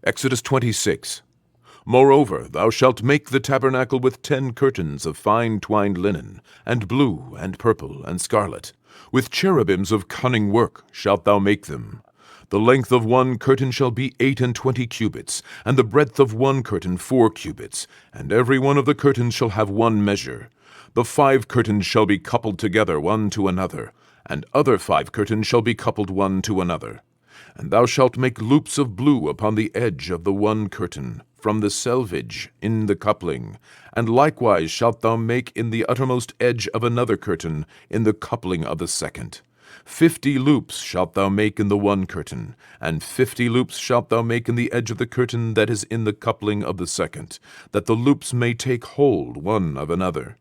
Exodus 26. Moreover, thou shalt make the tabernacle with 10 curtains of fine twined linen, and blue, and purple, and scarlet. With cherubims of cunning work shalt thou make them. The length of one curtain shall be 28 cubits, and the breadth of one curtain 4 cubits, and every one of the curtains shall have one measure. The 5 curtains shall be coupled together one to another, and other 5 curtains shall be coupled one to another. And thou shalt make loops of blue upon the edge of the one curtain, from the selvage in the coupling, and likewise shalt thou make in the uttermost edge of another curtain in the coupling of the second. 50 loops shalt thou make in the one curtain, and 50 loops shalt thou make in the edge of the curtain that is in the coupling of the second, that the loops may take hold one of another.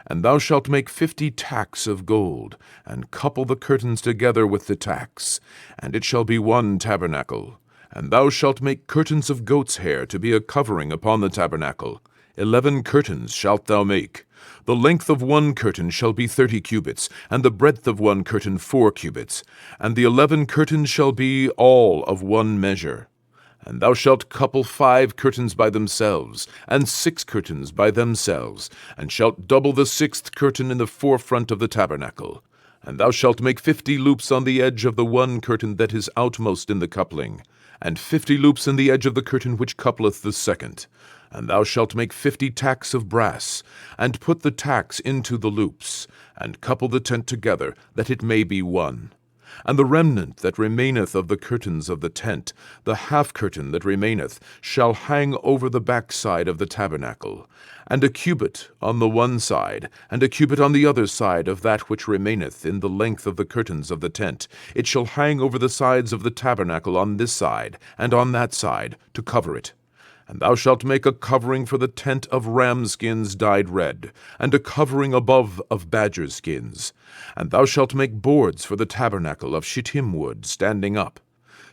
And thou shalt make 50 tacks of gold, and couple the curtains together with the tacks, and it shall be one tabernacle. And thou shalt make curtains of goat's hair to be a covering upon the tabernacle. 11 curtains shalt thou make. The length of one curtain shall be 30 cubits, and the breadth of one curtain 4 cubits, and the 11 curtains shall be all of one measure. And thou shalt couple 5 curtains by themselves, and 6 curtains by themselves, and shalt double the 6th curtain in the forefront of the tabernacle. And thou shalt make 50 loops on the edge of the one curtain that is outmost in the coupling, and 50 loops in the edge of the curtain which coupleth the second. And thou shalt make 50 tacks of brass, and put the tacks into the loops, and couple the tent together, that it may be one. And the remnant that remaineth of the curtains of the tent, the half curtain that remaineth, shall hang over the backside of the tabernacle, and a cubit on the one side, and a cubit on the other side of that which remaineth in the length of the curtains of the tent. It shall hang over the sides of the tabernacle on this side, and on that side, to cover it. And thou shalt make a covering for the tent of ram skins dyed red, and a covering above of badger skins. And thou shalt make boards for the tabernacle of shittim wood standing up.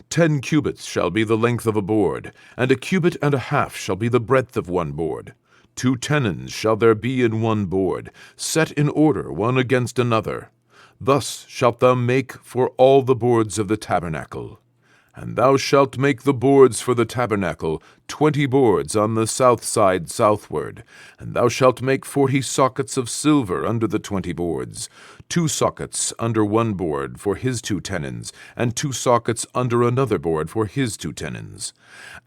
10 cubits shall be the length of a board, and a cubit and a half shall be the breadth of one board. 2 tenons shall there be in one board, set in order one against another. Thus shalt thou make for all the boards of the tabernacle. And thou shalt make the boards for the tabernacle, 20 boards on the south side southward. And thou shalt make 40 sockets of silver under the 20 boards, 2 sockets under one board for his 2 tenons, and 2 sockets under another board for his 2 tenons.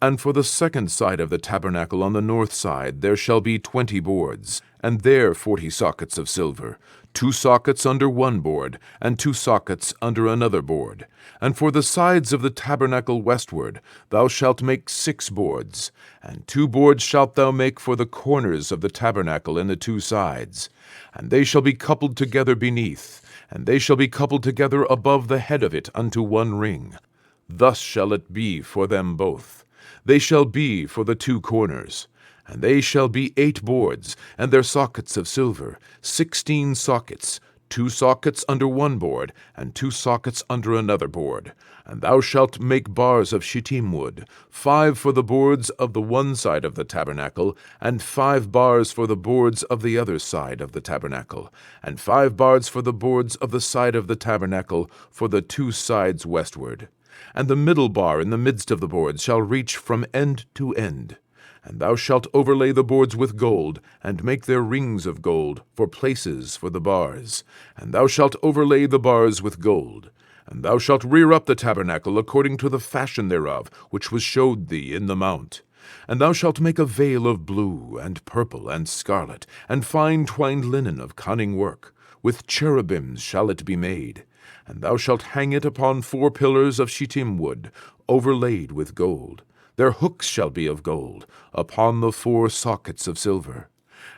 And for the second side of the tabernacle on the north side there shall be 20 boards, and there 40 sockets of silver, 2 sockets under one board, and 2 sockets under another board. And for the sides of the tabernacle westward thou shalt make 6 boards, and 2 boards shalt thou make for the corners of the tabernacle in the 2 sides. And they shall be coupled together beneath, and they shall be coupled together above the head of it unto one ring. Thus shall it be for them both. They shall be for the 2 corners. And they shall be 8 boards, and their sockets of silver, 16 sockets, 2 sockets under one board, and 2 sockets under another board. And thou shalt make bars of shittim wood, 5 for the boards of the one side of the tabernacle, and 5 bars for the boards of the other side of the tabernacle, and 5 bars for the boards of the side of the tabernacle for the 2 sides westward. And the middle bar in the midst of the boards shall reach from end to end. And thou shalt overlay the boards with gold, and make their rings of gold for places for the bars. And thou shalt overlay the bars with gold. And thou shalt rear up the tabernacle according to the fashion thereof, which was showed thee in the mount. And thou shalt make a veil of blue, and purple, and scarlet, and fine twined linen of cunning work. With cherubims shall it be made. And thou shalt hang it upon 4 pillars of shittim wood, overlaid with gold. Their hooks shall be of gold, upon the 4 sockets of silver.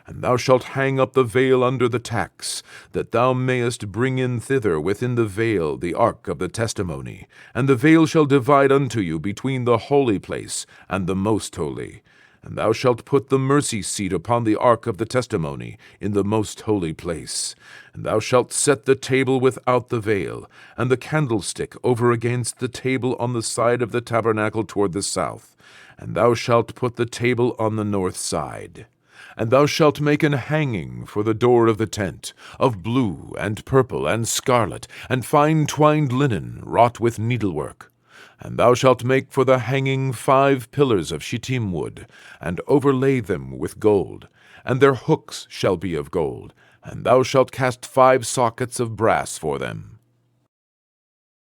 And thou shalt hang up the veil under the tacks, that thou mayest bring in thither within the veil the ark of the testimony. And the veil shall divide unto you between the holy place and the most holy. And thou shalt put the mercy seat upon the ark of the testimony in the most holy place. And thou shalt set the table without the veil, and the candlestick over against the table on the side of the tabernacle toward the south. And thou shalt put the table on the north side. And thou shalt make an hanging for the door of the tent, of blue, and purple, and scarlet, and fine twined linen, wrought with needlework. And thou shalt make for the hanging 5 pillars of shittim wood, and overlay them with gold, and their hooks shall be of gold, and thou shalt cast 5 sockets of brass for them.